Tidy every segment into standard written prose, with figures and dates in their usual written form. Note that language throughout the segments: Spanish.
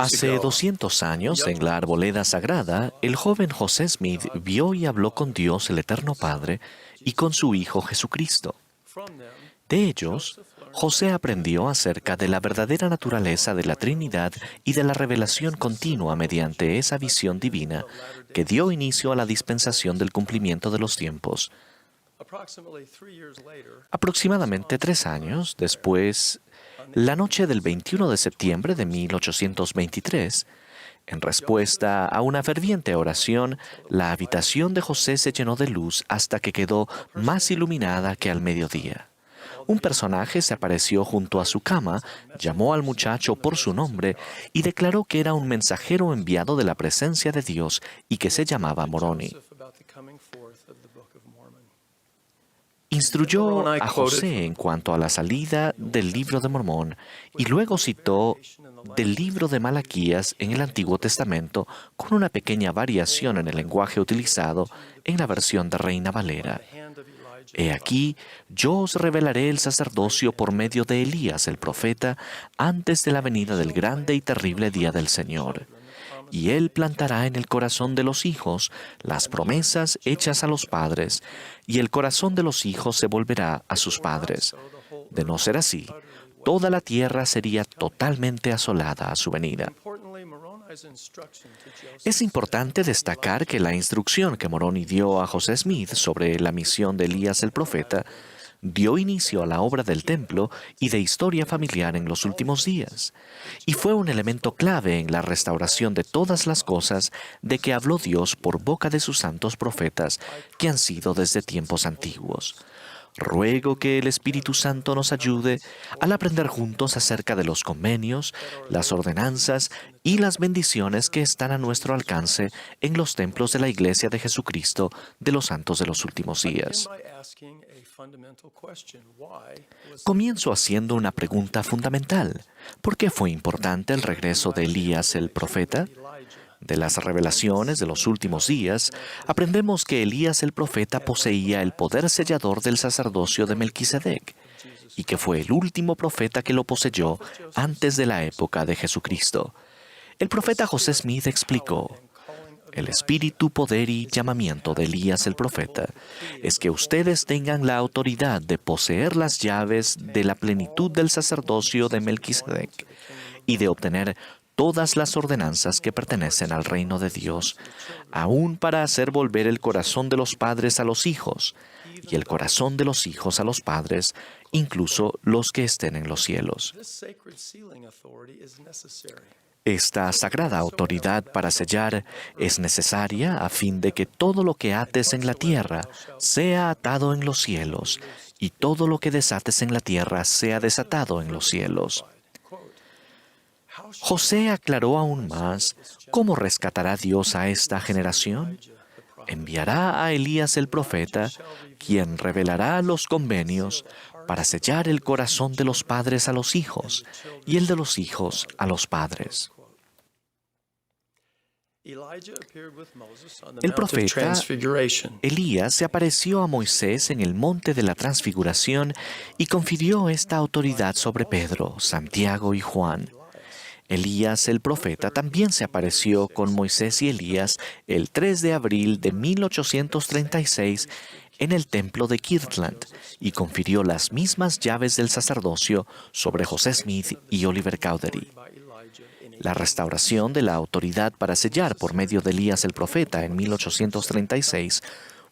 Hace 200 años, en la arboleda sagrada, el joven José Smith vio y habló con Dios el Eterno Padre y con su Hijo Jesucristo. De ellos, José aprendió acerca de la verdadera naturaleza de la Trinidad y de la revelación continua mediante esa visión divina que dio inicio a la dispensación del cumplimiento de los tiempos. Aproximadamente 3 años después, la noche del 21 de septiembre de 1823, en respuesta a una ferviente oración, la habitación de José se llenó de luz hasta que quedó más iluminada que al mediodía. Un personaje se apareció junto a su cama, llamó al muchacho por su nombre y declaró que era un mensajero enviado de la presencia de Dios y que se llamaba Moroni. Instruyó a José en cuanto a la salida del libro de Mormón y luego citó del libro de Malaquías en el Antiguo Testamento con una pequeña variación en el lenguaje utilizado en la versión de Reina Valera. He aquí, yo os revelaré el sacerdocio por medio de Elías el profeta antes de la venida del grande y terrible día del Señor. Y él plantará en el corazón de los hijos las promesas hechas a los padres, y el corazón de los hijos se volverá a sus padres. De no ser así, toda la tierra sería totalmente asolada a su venida. Es importante destacar que la instrucción que Moroni dio a José Smith sobre la misión de Elías el profeta dio inicio a la obra del templo y de historia familiar en los últimos días, y fue un elemento clave en la restauración de todas las cosas de que habló Dios por boca de sus santos profetas que han sido desde tiempos antiguos. Ruego que el Espíritu Santo nos ayude al aprender juntos acerca de los convenios, las ordenanzas y las bendiciones que están a nuestro alcance en los templos de la Iglesia de Jesucristo de los santos de los últimos días. Comienzo haciendo una pregunta fundamental. ¿Por qué fue importante el regreso de Elías el profeta? De las revelaciones de los últimos días, aprendemos que Elías el profeta poseía el poder sellador del sacerdocio de Melquisedec y que fue el último profeta que lo poseyó antes de la época de Jesucristo. El profeta José Smith explicó: el espíritu, poder y llamamiento de Elías el profeta es que ustedes tengan la autoridad de poseer las llaves de la plenitud del sacerdocio de Melquisedec y de obtener todas las ordenanzas que pertenecen al reino de Dios, aún para hacer volver el corazón de los padres a los hijos, y el corazón de los hijos a los padres, incluso los que estén en los cielos. Esta sagrada autoridad para sellar es necesaria a fin de que todo lo que ates en la tierra sea atado en los cielos, y todo lo que desates en la tierra sea desatado en los cielos. José aclaró aún más cómo rescatará Dios a esta generación. Enviará a Elías el profeta, quien revelará los convenios para sellar el corazón de los padres a los hijos y el de los hijos a los padres. El profeta Elías se apareció a Moisés en el monte de la Transfiguración y confirió esta autoridad sobre Pedro, Santiago y Juan. Elías el profeta también se apareció con Moisés y Elías el 3 de abril de 1836 en el templo de Kirtland y confirió las mismas llaves del sacerdocio sobre José Smith y Oliver Cowdery. La restauración de la autoridad para sellar por medio de Elías el profeta en 1836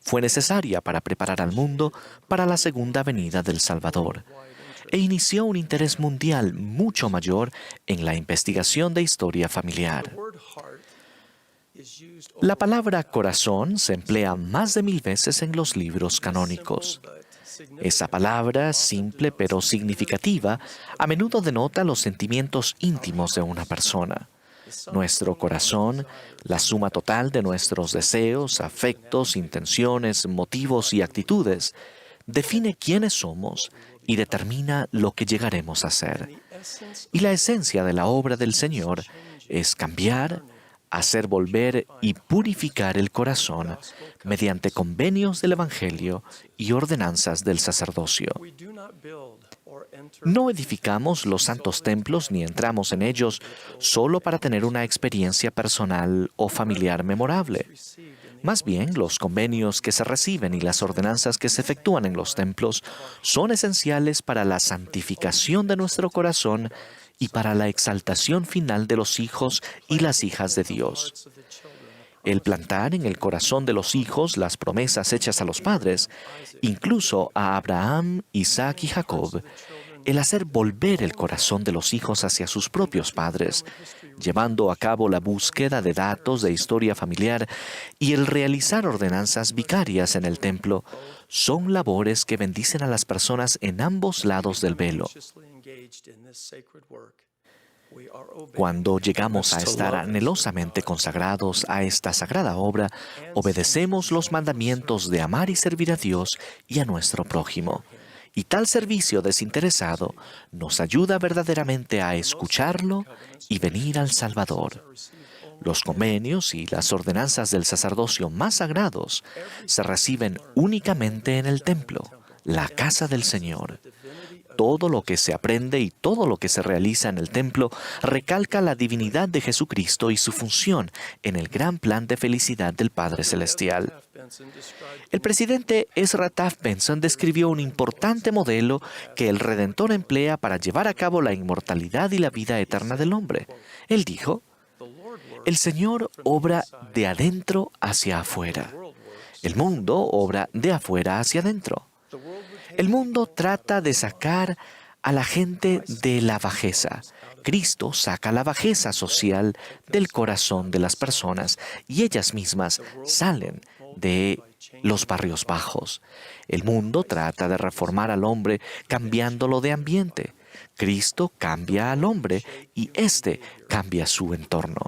fue necesaria para preparar al mundo para la segunda venida del Salvador, e inició un interés mundial mucho mayor en la investigación de historia familiar. La palabra corazón se emplea más de 1000 veces en los libros canónicos. Esa palabra, simple pero significativa, a menudo denota los sentimientos íntimos de una persona. Nuestro corazón, la suma total de nuestros deseos, afectos, intenciones, motivos y actitudes, define quiénes somos y determina lo que llegaremos a ser. Y la esencia de la obra del Señor es cambiar, hacer volver y purificar el corazón mediante convenios del Evangelio y ordenanzas del sacerdocio. No edificamos los santos templos ni entramos en ellos solo para tener una experiencia personal o familiar memorable. Más bien, los convenios que se reciben y las ordenanzas que se efectúan en los templos son esenciales para la santificación de nuestro corazón y para la exaltación final de los hijos y las hijas de Dios. El plantar en el corazón de los hijos las promesas hechas a los padres, incluso a Abraham, Isaac y Jacob, el hacer volver el corazón de los hijos hacia sus propios padres, llevando a cabo la búsqueda de datos de historia familiar y el realizar ordenanzas vicarias en el templo, son labores que bendicen a las personas en ambos lados del velo. Cuando llegamos a estar anhelosamente consagrados a esta sagrada obra, obedecemos los mandamientos de amar y servir a Dios y a nuestro prójimo. Y tal servicio desinteresado nos ayuda verdaderamente a escucharlo y venir al Salvador. Los convenios y las ordenanzas del sacerdocio más sagrados se reciben únicamente en el templo, la casa del Señor. Todo lo que se aprende y todo lo que se realiza en el templo recalca la divinidad de Jesucristo y su función en el gran plan de felicidad del Padre Celestial. El presidente Ezra Taft Benson describió un importante modelo que el Redentor emplea para llevar a cabo la inmortalidad y la vida eterna del hombre. Él dijo: "El Señor obra de adentro hacia afuera. El mundo obra de afuera hacia adentro. El mundo trata de sacar a la gente de la bajeza. Cristo saca la bajeza social del corazón de las personas y ellas mismas salen de los barrios bajos. El mundo trata de reformar al hombre cambiándolo de ambiente. Cristo cambia al hombre y éste cambia su entorno.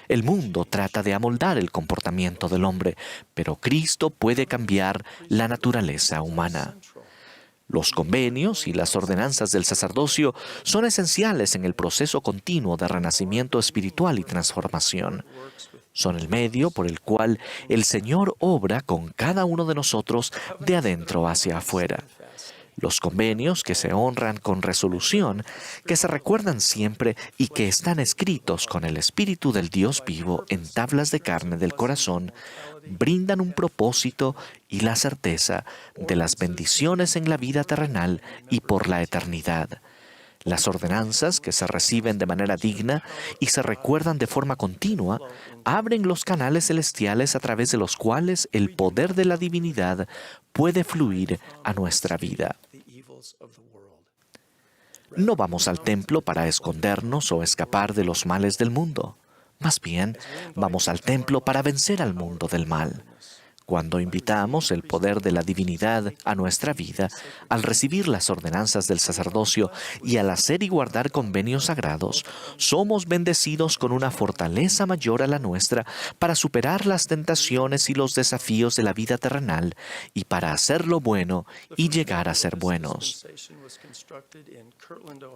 El mundo trata de amoldar el comportamiento del hombre, pero Cristo puede cambiar la naturaleza humana. Los convenios y las ordenanzas del sacerdocio son esenciales en el proceso continuo de renacimiento espiritual y transformación. Son el medio por el cual el Señor obra con cada uno de nosotros de adentro hacia afuera. Los convenios que se honran con resolución, que se recuerdan siempre y que están escritos con el Espíritu del Dios vivo en tablas de carne del corazón, brindan un propósito y la certeza de las bendiciones en la vida terrenal y por la eternidad. Las ordenanzas, que se reciben de manera digna y se recuerdan de forma continua, abren los canales celestiales a través de los cuales el poder de la divinidad puede fluir a nuestra vida. No vamos al templo para escondernos o escapar de los males del mundo. Más bien, vamos al templo para vencer al mundo del mal. Cuando invitamos el poder de la divinidad a nuestra vida, al recibir las ordenanzas del sacerdocio y al hacer y guardar convenios sagrados, somos bendecidos con una fortaleza mayor a la nuestra para superar las tentaciones y los desafíos de la vida terrenal y para hacer lo bueno y llegar a ser buenos.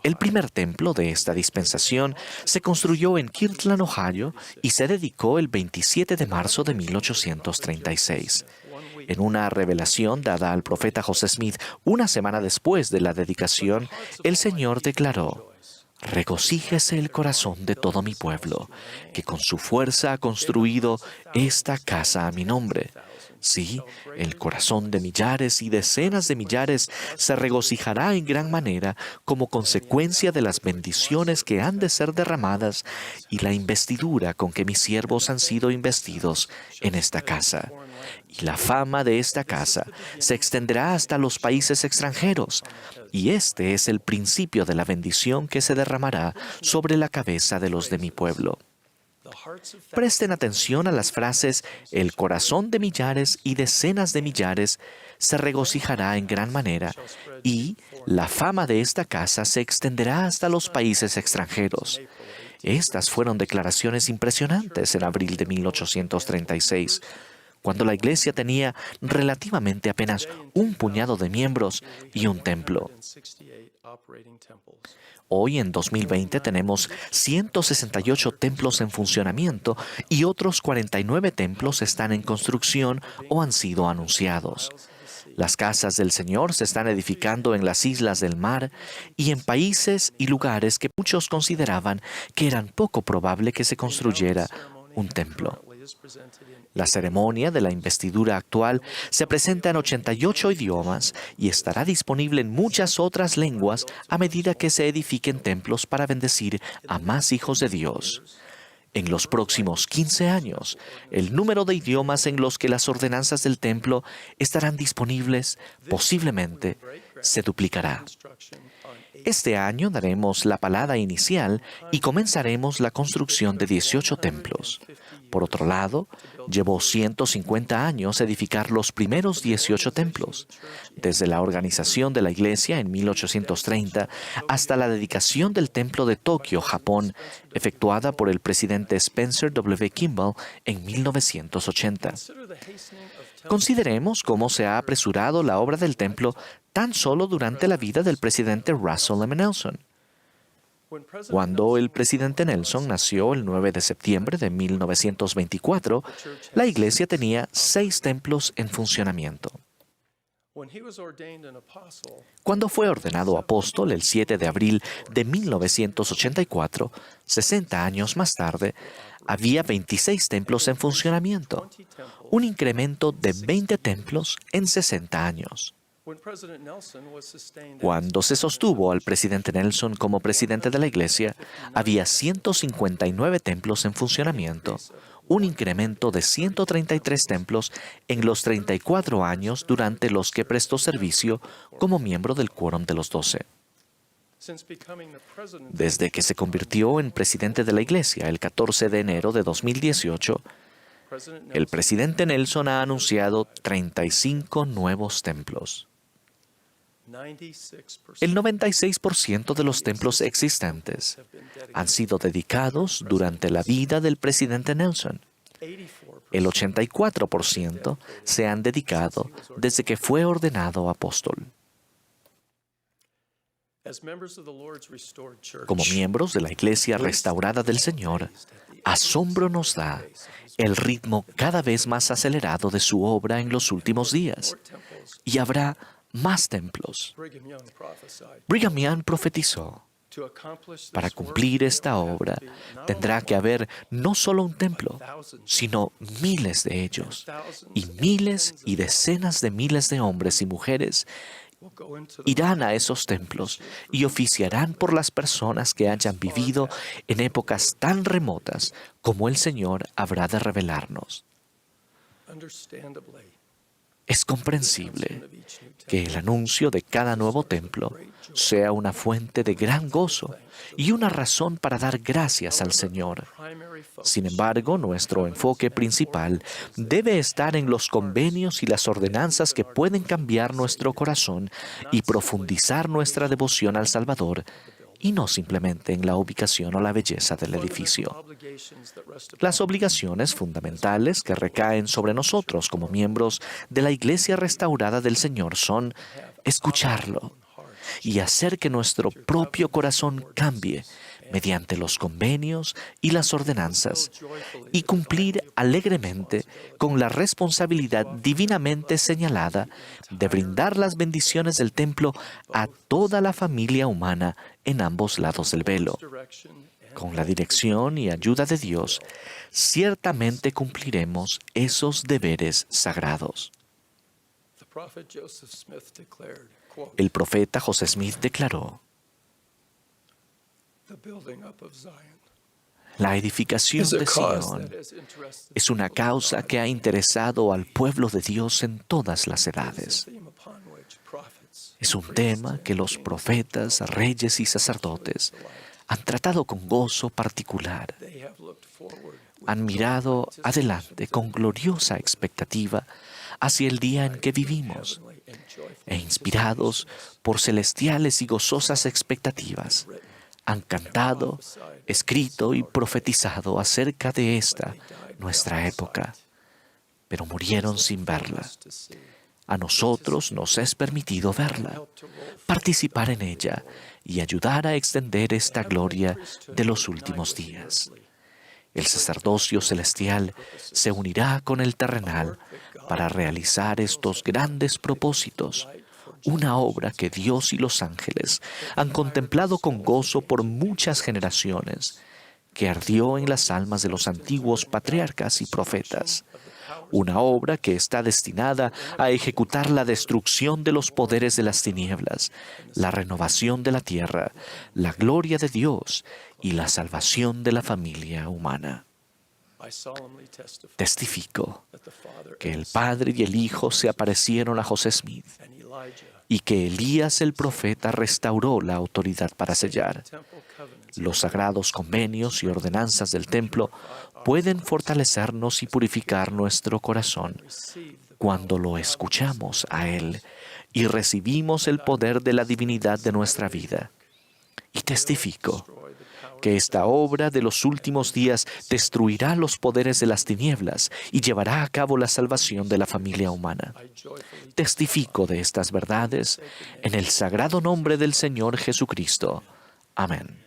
El primer templo de esta dispensación se construyó en Kirtland, Ohio, y se dedicó el 27 de marzo de 1836. En una revelación dada al profeta José Smith una semana después de la dedicación, el Señor declaró: "Regocíjese el corazón de todo mi pueblo, que con su fuerza ha construido esta casa a mi nombre. Sí, el corazón de millares y decenas de millares se regocijará en gran manera como consecuencia de las bendiciones que han de ser derramadas y la investidura con que mis siervos han sido investidos en esta casa. Y la fama de esta casa se extenderá hasta los países extranjeros, y este es el principio de la bendición que se derramará sobre la cabeza de los de mi pueblo". Presten atención a las frases "el corazón de millares y decenas de millares se regocijará en gran manera" y "la fama de esta casa se extenderá hasta los países extranjeros". Estas fueron declaraciones impresionantes en abril de 1836, cuando la Iglesia tenía relativamente apenas un puñado de miembros y un templo. Hoy, en 2020, tenemos 168 templos en funcionamiento y otros 49 templos están en construcción o han sido anunciados. Las casas del Señor se están edificando en las islas del mar y en países y lugares que muchos consideraban que eran poco probable que se construyera un templo. La ceremonia de la investidura actual se presenta en 88 idiomas y estará disponible en muchas otras lenguas a medida que se edifiquen templos para bendecir a más hijos de Dios. En los próximos 15 años, el número de idiomas en los que las ordenanzas del templo estarán disponibles posiblemente se duplicará. Este año daremos la palada inicial y comenzaremos la construcción de 18 templos. Por otro lado, llevó 150 años edificar los primeros 18 templos, desde la organización de la iglesia en 1830 hasta la dedicación del templo de Tokio, Japón, efectuada por el presidente Spencer W. Kimball en 1980. Consideremos cómo se ha apresurado la obra del templo tan solo durante la vida del presidente Russell M. Nelson. Cuando el presidente Nelson nació el 9 de septiembre de 1924, la iglesia tenía 6 templos en funcionamiento. Cuando fue ordenado apóstol el 7 de abril de 1984, 60 años más tarde, había 26 templos en funcionamiento, un incremento de 20 templos en 60 años. Cuando se sostuvo al presidente Nelson como presidente de la iglesia, había 159 templos en funcionamiento, un incremento de 133 templos en los 34 años durante los que prestó servicio como miembro del Quórum de los 12. Desde que se convirtió en presidente de la iglesia el 14 de enero de 2018, el presidente Nelson ha anunciado 35 nuevos templos. El 96% de los templos existentes han sido dedicados durante la vida del presidente Nelson. El 84% se han dedicado desde que fue ordenado apóstol. Como miembros de la Iglesia restaurada del Señor, asombro nos da el ritmo cada vez más acelerado de su obra en los últimos días. Y habrá más templos. Brigham Young profetizó: para cumplir esta obra, tendrá que haber no solo un templo, sino miles de ellos, y miles y decenas de miles de hombres y mujeres irán a esos templos y oficiarán por las personas que hayan vivido en épocas tan remotas como el Señor habrá de revelarnos. Es comprensible que el anuncio de cada nuevo templo sea una fuente de gran gozo y una razón para dar gracias al Señor. Sin embargo, nuestro enfoque principal debe estar en los convenios y las ordenanzas que pueden cambiar nuestro corazón y profundizar nuestra devoción al Salvador, y no simplemente en la ubicación o la belleza del edificio. Las obligaciones fundamentales que recaen sobre nosotros como miembros de la Iglesia restaurada del Señor son escucharlo y hacer que nuestro propio corazón cambie mediante los convenios y las ordenanzas, y cumplir alegremente con la responsabilidad divinamente señalada de brindar las bendiciones del templo a toda la familia humana en ambos lados del velo. Con la dirección y ayuda de Dios, ciertamente cumpliremos esos deberes sagrados. El profeta José Smith declaró: la edificación de Sion es una causa que ha interesado al pueblo de Dios en todas las edades. Es un tema que los profetas, reyes y sacerdotes han tratado con gozo particular. Han mirado adelante con gloriosa expectativa hacia el día en que vivimos, e inspirados por celestiales y gozosas expectativas, han cantado, escrito y profetizado acerca de esta, nuestra época, pero murieron sin verla. A nosotros nos es permitido verla, participar en ella y ayudar a extender esta gloria de los últimos días. El sacerdocio celestial se unirá con el terrenal para realizar estos grandes propósitos, una obra que Dios y los ángeles han contemplado con gozo por muchas generaciones, que ardió en las almas de los antiguos patriarcas y profetas. Una obra que está destinada a ejecutar la destrucción de los poderes de las tinieblas, la renovación de la tierra, la gloria de Dios y la salvación de la familia humana. Testifico que el Padre y el Hijo se aparecieron a José Smith y que Elías el profeta restauró la autoridad para sellar. Los sagrados convenios y ordenanzas del templo pueden fortalecernos y purificar nuestro corazón cuando lo escuchamos a Él y recibimos el poder de la divinidad de nuestra vida. Y testifico que esta obra de los últimos días destruirá los poderes de las tinieblas y llevará a cabo la salvación de la familia humana. Testifico de estas verdades en el sagrado nombre del Señor Jesucristo. Amén.